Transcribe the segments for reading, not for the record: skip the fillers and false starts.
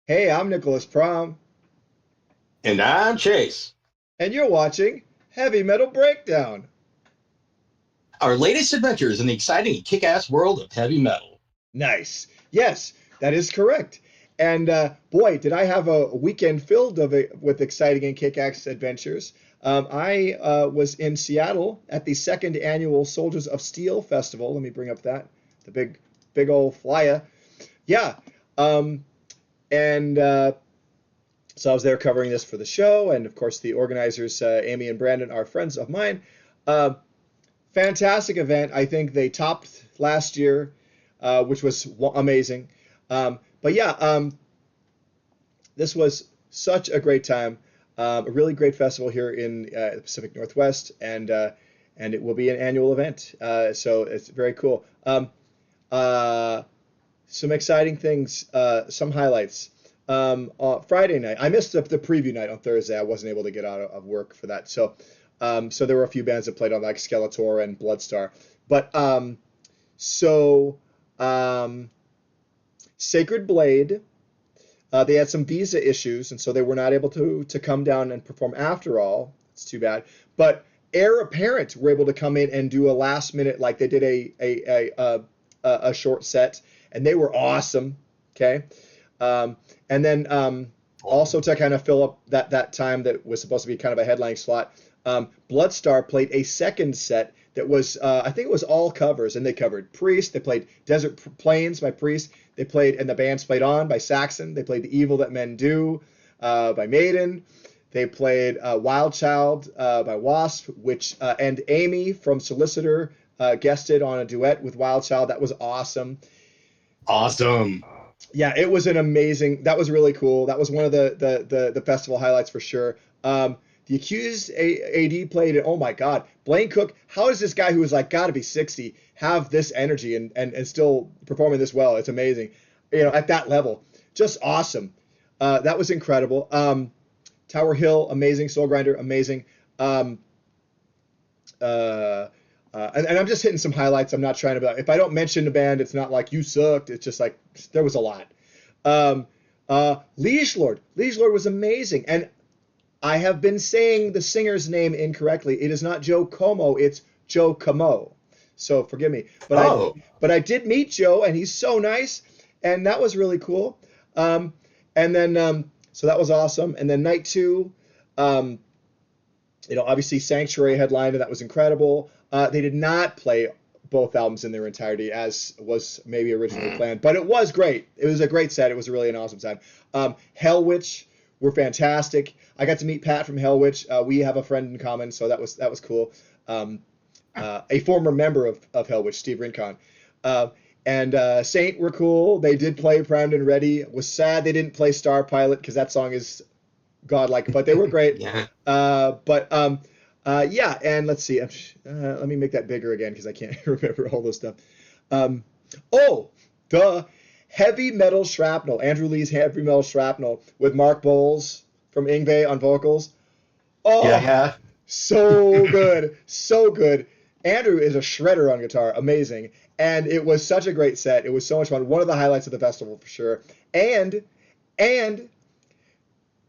Hey, I'm Nicholas Prom, And I'm Chase. and you're watching Heavy Metal Breakdown. Our latest adventures in the exciting and kick-ass world of heavy metal. Nice. Yes, that is correct. And boy, did I have a weekend filled with exciting and kick-ass adventures. I was in Seattle at the second annual Soldiers of Steel Festival. Let me bring up the big old flyer. Yeah. Um, and So I was there covering this for the show, and of course the organizers, Amy and Brandon, are friends of mine. Uh, Fantastic event. I think they topped last year, which was amazing. But yeah, this was such a great time. A really great festival here in the Pacific Northwest, and it will be an annual event. So it's very cool. Uh, some exciting things, some highlights. Friday night, I missed the preview night on Thursday. I wasn't able to get out of work for that. So there were a few bands that played on like Skeletor and Bloodstar. But so um, Sacred Blade, they had some visa issues, and so they were not able to come down and perform after all. It's too bad. But Heir Apparent were able to come in and do a last minute, like they did a short set, and they were awesome. Okay. And then also to kind of fill up that time that was supposed to be kind of a headlining slot, Bloodstar played a second set that was I think it was all covers, and they covered Priest. They played Desert Plains by Priest. They played, and the band's played on by Saxon. They played The Evil That Men Do by Maiden. They played Wild Child by Wasp, which and Amy from Solicitor guested on a duet with Wild Child. That was awesome. Awesome. Yeah, it was an amazing. That was really cool. That was one of the festival highlights for sure. The Accused AD played it. Oh my God, Blaine Cook. How does this guy who is like got to be 60 have this energy and still performing this well? It's amazing. At that level, just awesome. That was incredible. Tower Hill, amazing. Soul Grinder, amazing. Um, uh, and I'm just hitting some highlights. I'm not trying to. If I don't mention the band, it's not like you sucked. It's just like there was a lot. Um, Liege Lord. Liege Lord was amazing, and I have been saying the singer's name incorrectly. It is not Joe Como. It's Joe Como. So forgive me. Oh, But I did meet Joe, and he's so nice, and that was really cool. And then so that was awesome. And then night two. Um, Obviously Sanctuary headlined, and that was incredible. They did not play both albums in their entirety as was maybe originally planned, but it was great. It was a great set. It was really an awesome time. Hellwitch were fantastic. I got to meet Pat from Hellwitch. We have a friend in common, so that was cool. Um, a former member of Hellwitch, Steve Rincon. And Saint were cool. They did play Primed and Ready. Was sad they didn't play Star Pilot because that song is godlike, but they were great. yeah. Yeah, and let's see. Let me make that bigger again because I can't remember all those stuff. Um, oh, the Heavy Metal Shrapnel, Andrew Lee's Heavy Metal Shrapnel with Mark Bowles from Ingve on vocals. Yeah, Oh, yeah. so good, so good. Andrew is a shredder on guitar, amazing, and it was such a great set. It was so much fun. One of the highlights of the festival for sure. And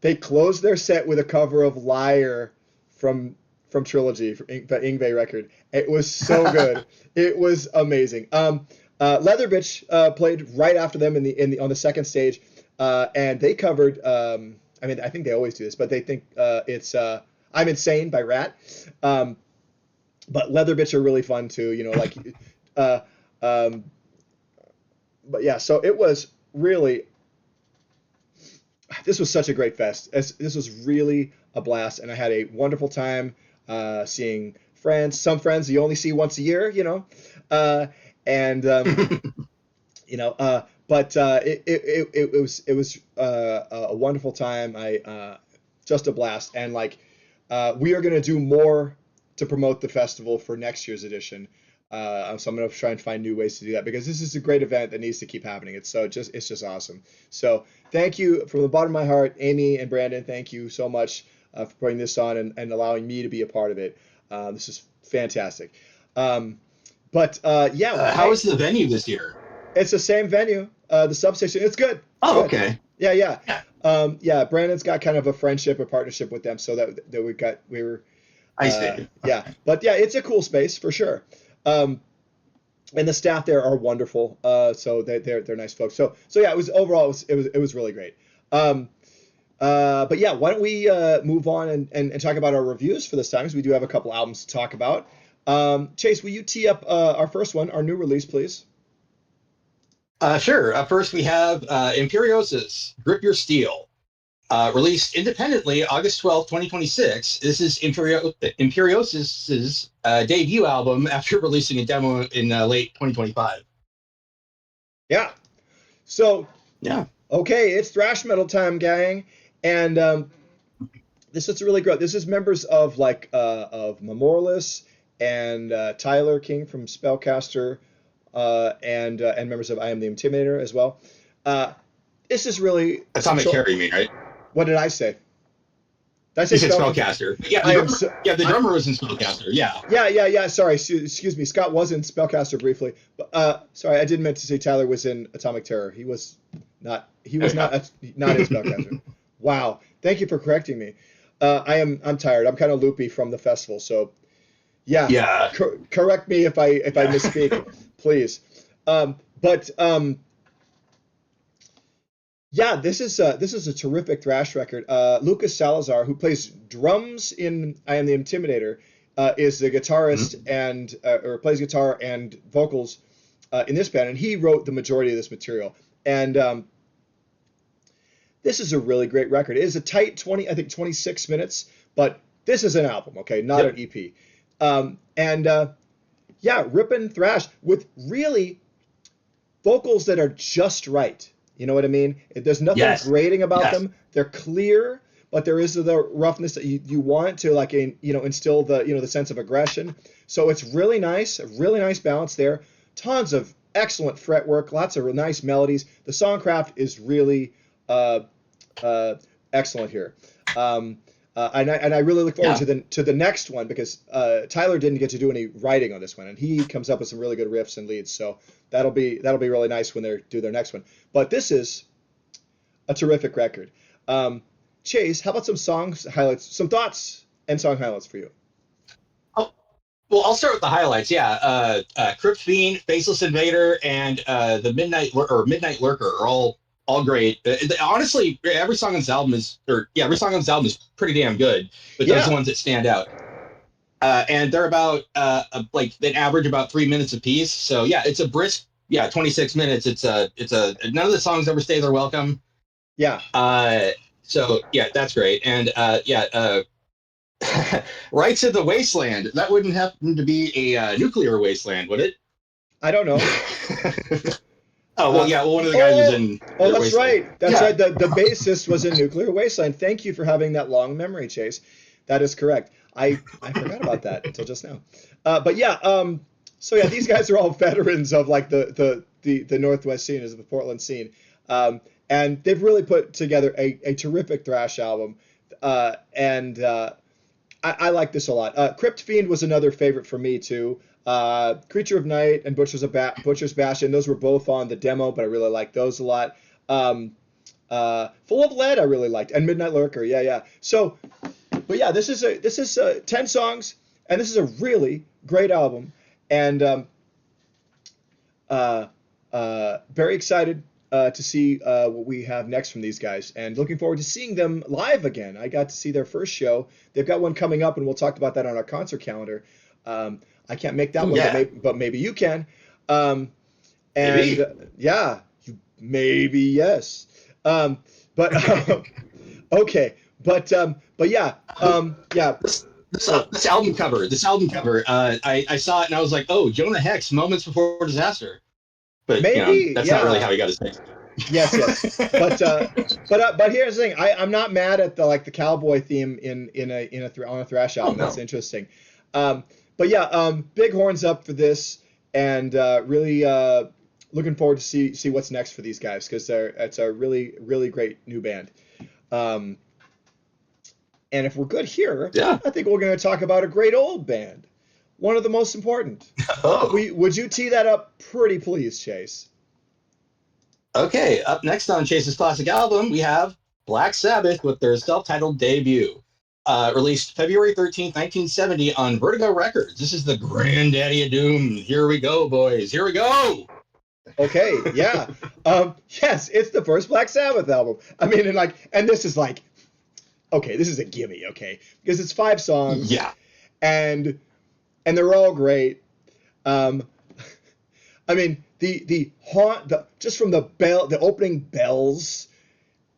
they closed their set with a cover of Liar from Trilogy, from the Ingve record. It was so good. It was amazing. Leather Bitch played right after them on the second stage, and they covered. I mean, I think they always do this, but they think it's "I'm Insane" by Rat. Um, but Leather Bitch are really fun too. Uh, um, but yeah, so it was really, this was such a great fest. This was really a blast, and I had a wonderful time seeing friends. Some friends you only see once a year, uh, and but it was a wonderful time. I Just a blast, and like we are gonna do more to promote the festival for next year's edition. So I'm gonna try and find new ways to do that because this is a great event that needs to keep happening. It's just awesome. So thank you from the bottom of my heart, Amy and Brandon. Thank you so much for putting this on and allowing me to be a part of it. This is fantastic. Um, but yeah, How was the venue this year? it's the same venue. the substation. It's good. It's Oh, good. okay. Yeah, yeah. Yeah, Yeah, Brandon's got kind of a friendship, a partnership with them, so that we were I see. yeah. But yeah, it's a cool space for sure. Um, and the staff there are wonderful. So they're nice folks. So yeah, it was overall it was really great. Um, but yeah, why don't we move on and talk about our reviews for this time? Because we do have a couple albums to talk about. Chase, will you tee up our first one, our new release, please? Sure. First, we have Imperiosis, Grip Your Steel, released independently August 12th, 2026. This is Imperiosis' debut album after releasing a demo in late 2025. Yeah. So Yeah. okay, it's thrash metal time, gang, and this is really great. This is members of of Memorialist and Tyler King from Spellcaster, and members of I Am the Intimidator as well. Uh, this is really some Atomic short. Carry, you mean, right? What did I say? Did I say You said Spellcaster? Spellcaster. But yeah, I am so. the drummer was in Spellcaster. Yeah. Yeah, yeah, yeah. Sorry, excuse me. Scott was in Spellcaster briefly, but sorry, I didn't meant to say Tyler was in Atomic Terror. He was not. He was Okay. not in Spellcaster. Wow. Thank you for correcting me. I'm tired. I'm kind of loopy from the festival, so yeah. Yeah. Correct me if I Yeah. misspeak, please. But yeah, this is a terrific thrash record. Lucas Salazar, who plays drums in I Am the Intimidator, is the guitarist Mhm. and or plays guitar and vocals in this band, and he wrote the majority of this material. And this is a really great record. It is a tight 20, I think 26 minutes, but this is an album, okay, not Yep. an EP. And yeah, ripping thrash with really vocals that are just right. You know what I mean? There's nothing Yes. grating about Yes. them. They're clear, but there is the roughness that you want to instill the sense of aggression. So it's really nice, a really nice balance there. Tons of excellent fretwork, lots of nice melodies. The songcraft is really uh, uh, excellent here. Um, and I really look forward Yeah. to the next one because Tyler didn't get to do any writing on this one, and he comes up with some really good riffs and leads. So that'll be really nice when they do their next one. But this is a terrific record. Um, Chase, how about some songs highlights, some thoughts and song highlights for you? Oh, well, I'll start with the highlights. Yeah. Crypt Fiend, Faceless Invader, and the Midnight Lurker are all great. Honestly, every song on this album is pretty damn good. But those are the Yeah, ones that stand out. And they're about like they average about 3 minutes apiece. So yeah, it's a brisk 26 minutes. It's a none of the songs ever stay their welcome. yeah. Uh, so yeah, that's great. And Rights of the Wasteland. That wouldn't happen to be a nuclear wasteland, would it? I don't know. Oh well, Uh, yeah. Well, one of the guys was oh, in oh, Nuclear that's Wasteland. right. That's Yeah. right. The bassist was in Nuclear Wasteland. Thank you for having that long memory, Chase. That is correct. I forgot about that until just now. But yeah, so yeah, these guys are all veterans of like the Northwest scene, is the Portland scene, and they've really put together a terrific thrash album, and I like this a lot. Crypt Fiend was another favorite for me too. Creature of Night and Butcher's Bastion, those were both on the demo, but I really like those a lot. Full of Lead, I really liked, and Midnight Lurker, yeah, yeah. So, but yeah, this is 10 songs, and this is a really great album, and uh, very excited to see what we have next from these guys, and looking forward to seeing them live again. I got to see their first show. They've got one coming up, and we'll talk about that on our concert calendar. I can't make that Oh one, but yeah. maybe you can. Um, and Maybe. yeah, maybe yes. But okay, but yeah, yeah. So This album cover. This album cover. I saw it and I was like, oh, Jonah Hex, Moments Before Disaster. But maybe, that's not really yeah. how he got his name. Yes, yes. But but here's the thing. I'm not mad at the cowboy theme on a thrash Oh album. That's no. interesting. Um, but yeah, big horns up for this, and really looking forward to see what's next for these guys because it's a really great new band. Um, and if we're good here, Yeah. I think we're going to talk about a great old band, one of the most important. Oh. Would you tee that up pretty please, Chase? Okay, up next on Chase's classic album, we have Black Sabbath with their self-titled debut, released February 13th, 1970 on Vertigo Records. This is the granddaddy of doom. Here we go, boys. Here we go. Okay, yeah. Yes, it's the first Black Sabbath album. I mean, and and this is like, okay, this is a gimme, okay, because it's 5 songs, Yeah. and they're all great. Um, I mean, just from the opening bells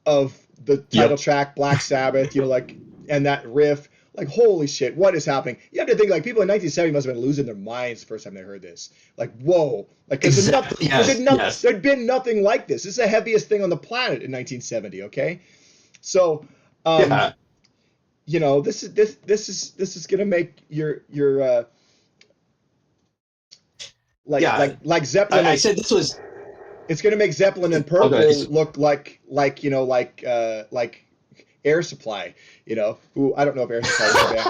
of the title Yep. track, Black Sabbath, and that riff, like, holy shit, what is happening? You have to think, like, people in 1970 must have been losing their minds the first time they heard this. Like, whoa, like, because Exactly. Yes. Yes. there'd been nothing like this. This is the heaviest thing on the planet in 1970. Okay, so, um, Yeah. this is gonna make your Yeah. like Zeppelin I and said this was. it's gonna make Zeppelin and Oh, good. Purple look like Air Supply, who I don't know if Air Supply was a band.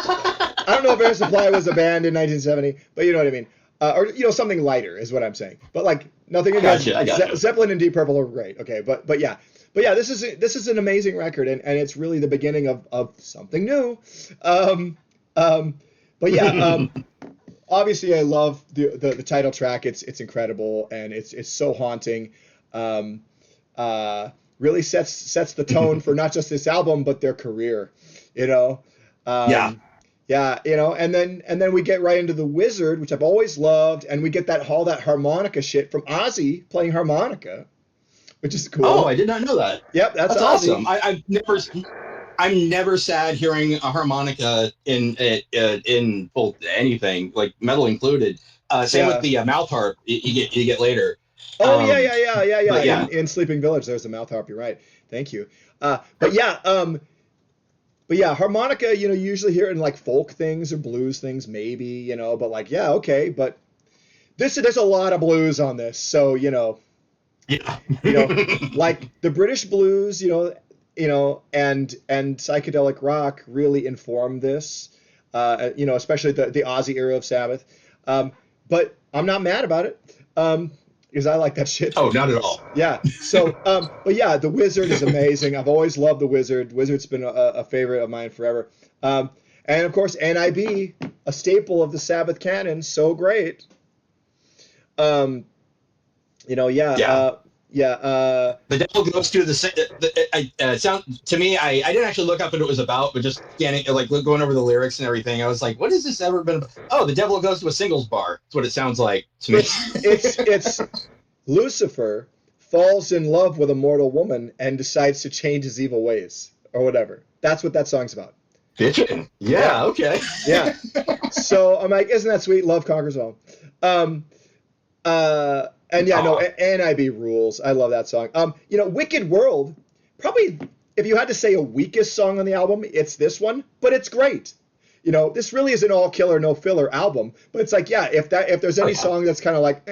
I don't know if Air Supply was a band in 1970, but you know what I mean. Or something lighter is what I'm saying. But like nothing I got against you. I got you. Zeppelin and Deep Purple are great. Okay, but yeah, this is an amazing record, and it's really the beginning of something new. Um, um, but yeah, obviously I love the title track. It's incredible, and it's so haunting. Um, really sets the tone for not just this album but their career. You know, Yeah. um, yeah, and then we get right into the Wizard, which I've always loved, and we get all that harmonica shit from Ozzy playing harmonica, which is Oh, cool. I did not know that. Yep, that's That's Ozzy. awesome. I'm never sad hearing a harmonica in both anything like metal included. Same with Yeah. the mouth harp you get later. Oh yeah, Um, yeah, yeah, yeah, yeah. but In yeah, Sleeping Village, there's the mouth harp. You're right. Thank you. But yeah, harmonica, you usually hear it in like folk things or blues things, maybe, but like, yeah, okay, but there's a lot of blues on this, so yeah, you know, like the British blues, and psychedelic rock really informed this, especially the Aussie era of Sabbath. Um, but I'm not mad about it, because I like that shit. oh, not at all. Yeah. So, but yeah, the Wizard is amazing. I've always loved the Wizard. Wizard's been a favorite of mine forever. And of course, NIB, a staple of the Sabbath canon, so great. Um, yeah, Yeah, yeah, the devil goes to sound to me. I didn't actually look up what it was about, but just scanning, like going over the lyrics and everything, I was like, what has this ever been about? Oh, the devil goes to a singles bar. That's what it sounds like to me. it's Lucifer falls in love with a mortal woman and decides to change his evil ways or whatever. That's what that song's about. Bitchin'. Yeah, Yeah. Okay. yeah. So I'm like, isn't that sweet? Love conquers all. Um, and yeah, no, Aw. NIB rules. I love that song. Wicked World. Probably, if you had to say a weakest song on the album, it's this one, but it's great. This really is an all killer, no filler album. But it's like, yeah, if there's Oh any yeah. song that's kind of like,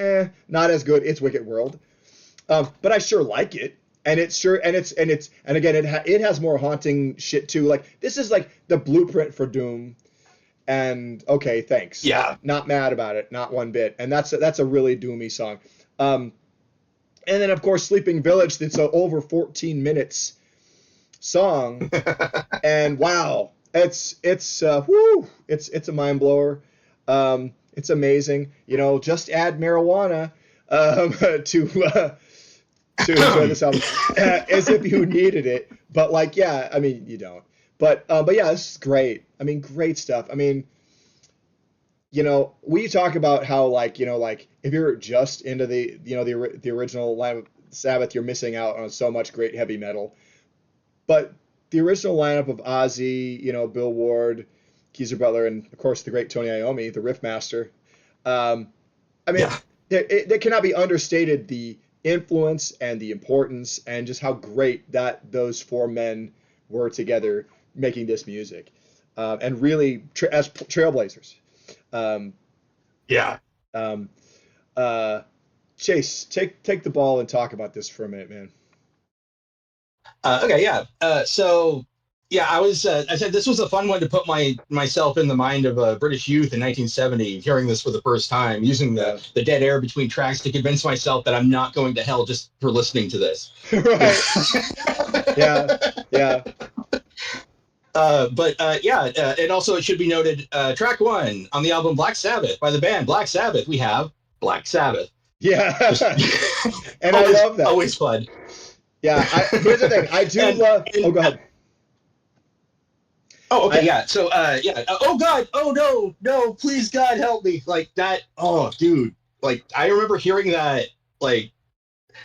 not as good, it's Wicked World. But I sure like it, and it's sure, and again, it has more haunting shit too. Like this is like the blueprint for Doom. And okay, thanks. Yeah. Not mad about it, not one bit. And that's a really doomy song. Um, and then of course Sleeping Village. It's a over 14 minutes song, and wow, it's a mind blower. It's amazing. Just add marijuana to to enjoy this album, as if you needed it. But like, yeah, I mean, you don't. But yeah, this is great. I mean, great stuff. I mean, we talk about how like if you're just into the original line of Sabbath, you're missing out on so much great heavy metal. But the original lineup of Ozzy, Bill Ward, Geezer Butler, and of course the great Tony Iommi, the riff master. Um, I mean, Yeah. it cannot be understated the influence and the importance and just how great that those four men were together making this music, and really as trailblazers. Um, Yeah. um, uh, Chase, take the ball and talk about this for a minute, man. Okay. Yeah. So Yeah, I said this was a fun one to put myself in the mind of a British youth in 1970, hearing this for the first time, using Yeah. the dead air between tracks to convince myself that I'm not going to hell just for listening to this. Right. Yeah. Yeah. And also it should be noted, track one on the album Black Sabbath by the band Black Sabbath, we have Black Sabbath. Just Yeah. And I always love that. always fun. Yeah. Here's the thing. I do and love. Oh, and go ahead. Oh, okay, I yeah. So, yeah. Oh God, oh no, no, please God help me, like that. Oh, dude, like I remember hearing that. Like,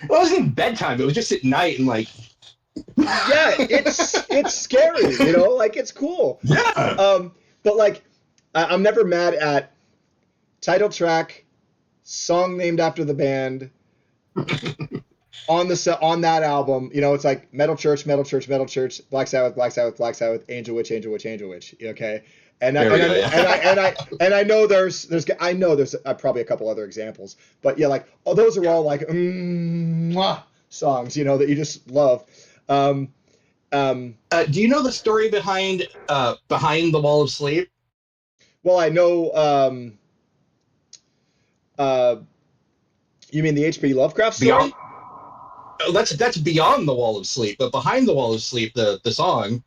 well, it wasn't even bedtime. It was just at night, and like, Yeah. It's scary. You know, like it's cool. yeah, Um. But like, I'm never mad at title track, song named after the band on that album. You know, it's like Metal Church, Metal Church, Metal Church, Black Sabbath, Black Sabbath, Black Sabbath, Angel Witch, Angel Witch, Angel Witch. Okay, and I there we and go. I Yeah, and I know there's probably a couple other examples, but yeah, like those are yeah. all like songs, you know, that you just love. Um, um, Do you know the story behind the Wall of Sleep? well, I know. Uh, you mean the H.P. Lovecraft Beyond story? that's beyond the Wall of Sleep, but behind the Wall of Sleep, the song,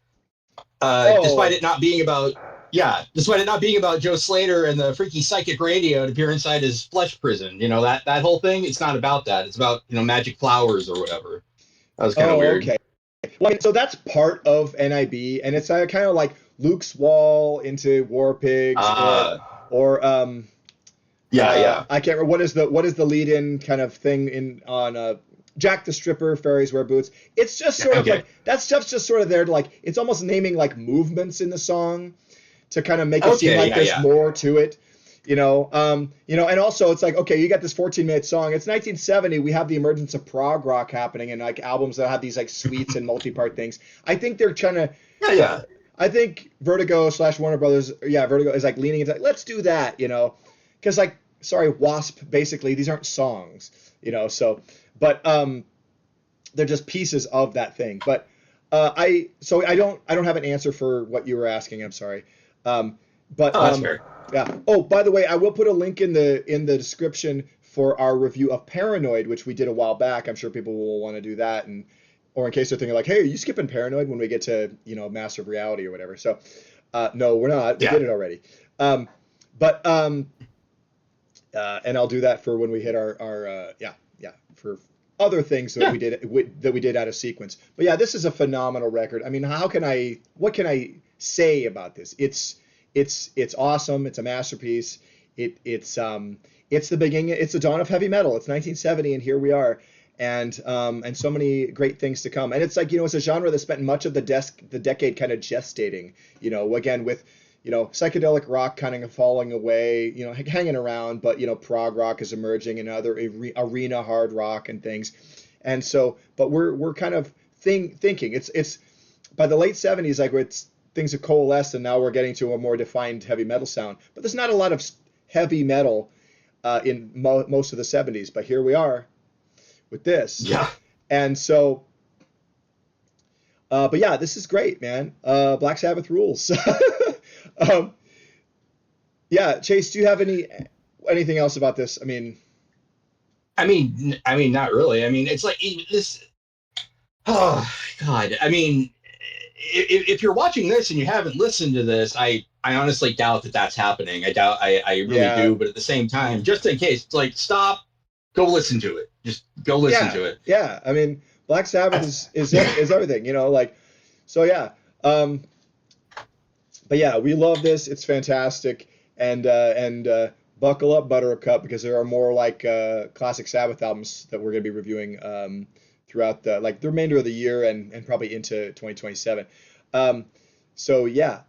despite Oh, it not being about despite it not being about Joe Slater and the freaky psychic radio to appear inside his flesh prison, that whole thing. It's not about that. It's about magic flowers or whatever. That was kind of weird. okay. Well, I mean, so that's part of NIB, and it's kind of like Luke's Wall into War Pigs, Uh yeah. I can't remember what is the lead-in kind of thing in on Jack the Stripper, Fairies Wear Boots. It's just sort of Okay. like that stuff's just sort of there to like it's almost naming like movements in the song to kind of make it seem Okay. like Yeah. there's Yeah. more to it. And also it's like, okay, you got this 14-minute song. It's 1970. We have the emergence of prog rock happening and like albums that have these like suites and multi-part things. I think they're trying to. Yeah. Yeah. I think Vertigo / Warner Brothers, yeah, Vertigo is like leaning into like, let's do that, because like, sorry, Wasp, basically these aren't songs, but they're just pieces of that thing. But I don't have an answer for what you were asking. I'm sorry. Um, but Oh, that's fair. Yeah. Oh, by the way, I will put a link in the description for our review of Paranoid, which we did a while back. I'm sure people will want to do that, and or in case they're thinking like, hey, are you skipping Paranoid when we get to Master of Reality or whatever. So no, we're not. We Yeah. did it already. Um, but and I'll do that for when we hit our for other things Yeah. that we did out of sequence. But yeah, this is a phenomenal record. I mean, what can I say about this? It's awesome. It's a masterpiece. It's the beginning. It's the dawn of heavy metal. It's 1970, and here we are, and so many great things to come. And it's like it's a genre that spent much of the decade kind of gestating. Again with psychedelic rock kind of falling away, hanging around, but prog rock is emerging and other arena hard rock and things. And so, but we're kind of thinking it's by the late 70s, like things have coalesced and now we're getting to a more defined heavy metal sound. But there's not a lot of heavy metal in most of the 70s, but here we are with this. Yeah. And so, but yeah, this is great, man. Black Sabbath rules. um, yeah, Chase, do you have anything else about this? I mean, Not really. I mean, it's like this. Oh God. I mean, if you're watching this and you haven't listened to this, I honestly doubt that that's happening. I really yeah, do. But at the same time, just in case, it's like, stop, go listen to it. Just go listen yeah, to it. yeah. I mean, Black Sabbath is everything, like. So yeah, but yeah, we love this. It's fantastic, and buckle up, Buttercup, because there are more like classic Sabbath albums that we're going to be reviewing throughout the remainder of the year and probably into 2027. Um, so yeah,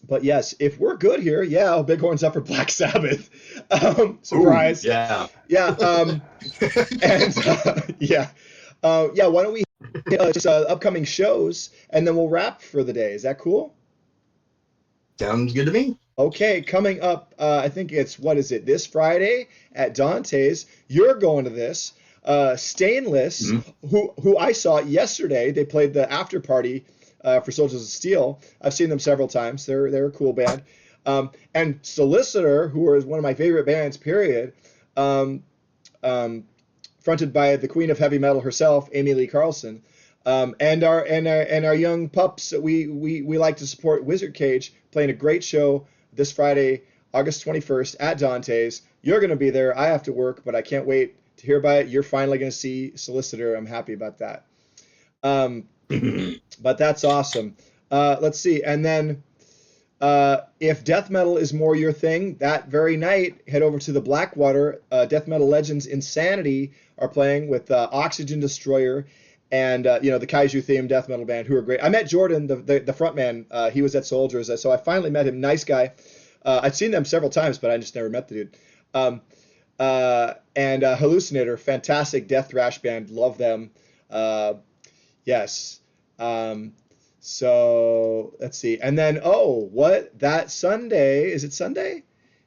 but yes, if we're good here, yeah, Bighorn's up for Black Sabbath. Ooh, Surprise. yeah. Yeah, and yeah, yeah. Why don't we just upcoming shows and then we'll wrap for the day? Is that cool? Sounds good to me. Okay, coming up, I think it's what is it? This Friday at Dante's. You're going to this. Stainless, Mhm. who I saw yesterday. They played the after party for Soldiers of Steel. I've seen them several times. They're a cool band. And Solicitor, who is one of my favorite bands, period. Um, um, Fronted by the queen of heavy metal herself, Amy Lee Carlson. And our young pups that we like to support, Wizard Cage, playing a great show this Friday, August 21st at Dante's. You're going to be there. I have to work, but I can't wait to hear about it. You're finally going to see Solicitor. I'm happy about that. Um, but that's awesome. Let's see. And then if death metal is more your thing, that very night, head over to the Blackwater. Death Metal Legends Insanity are playing with Oxygen Destroyer and the Kaiju themed death metal band, who are great. I met Jordan, the front man. He was at Soldiers, so I finally met him. Nice guy. I'd seen them several times, but I just never met the dude. And Hallucinator, fantastic death thrash band. Love them. Yes. So let's see. And then, what? That Sunday, is it Sunday?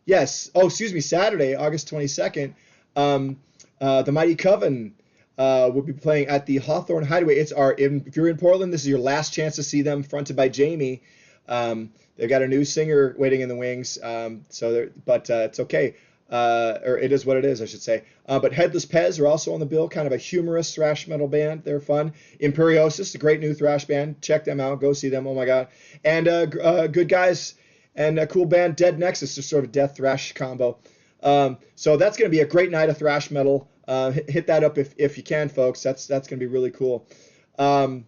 Yes. Oh, excuse me, Saturday, August 22nd. The Mighty Coven will be playing at the Hawthorne Hideaway. If you're in Portland, this is your last chance to see them, fronted by Jamie. They've got a new singer waiting in the wings. But it's okay. Or it is what it is, I should say. But Headless Pez are also on the bill, kind of a humorous thrash metal band. They're fun. Imperiosus, a great new thrash band. Check them out. Go see them. Oh my God. And good guys and a cool band, Dead Nexus, is sort of death thrash combo. So that's going to be a great night of thrash metal. Hit that up if you can, folks. That's going to be really cool. Then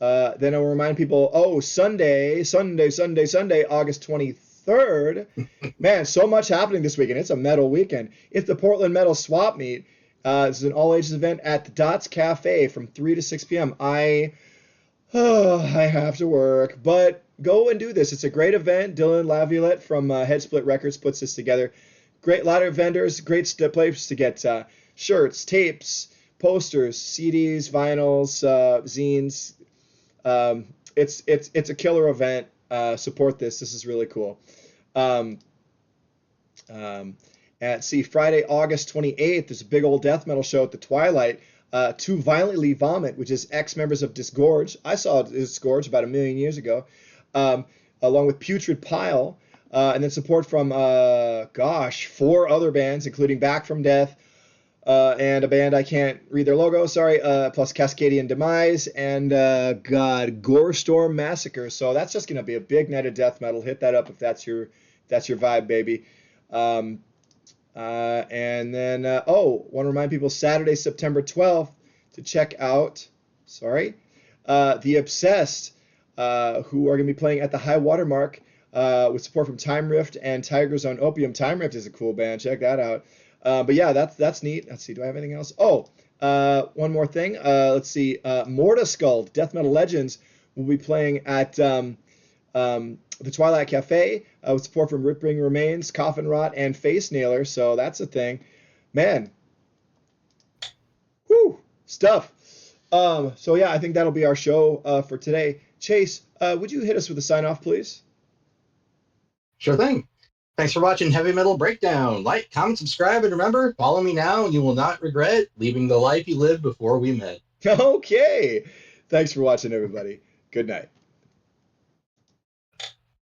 I'll remind people, Sunday, August 23rd. Man, so much happening this weekend. It's a metal weekend. It's the Portland Metal Swap Meet. This is an all-ages event at the Dots Cafe from 3 to 6 p.m. I have to work, but go and do this. It's a great event. Dylan Laviolette from Head Split Records puts this together. Great lot of vendors, great place to get shirts, tapes, posters, CDs, vinyls, zines. It's a killer event. Support this. This is really cool. Friday, August 28th, there's a big old death metal show at the Twilight. To Violently Vomit, which is ex-members of Disgorge. I saw Disgorge about 1,000,000 years ago, along with Putrid Pile, and then support from, 4 other bands, including Back from Death, and a band I can't read their logo, sorry, plus Cascadian Demise, and, Gore Storm Massacre. So that's just going to be a big night of death metal. Hit that up if that's your vibe, baby. And then, want to remind people, Saturday, September 12th, to check out, The Obsessed, who are going to be playing at the High Watermark with support from Time Rift and Tigers on Opium. Time Rift is a cool band. Check that out. But yeah, that's neat. Let's see. Do I have anything else? One more thing. Let's see. Mortiskull, Death Metal Legends, will be playing at the Twilight Cafe with support from Ripring Remains, Coffin Rot, and Face Nailer. So that's a thing. Man. Whew. Stuff. So yeah, I think that'll be our show for today. Chase, would you hit us with a sign off, please? Sure thing. Thanks for watching Heavy Metal Breakdown. Like, comment, subscribe, and remember, follow me now and you will not regret leaving the life you lived before we met. Okay. Thanks for watching, everybody. Good night.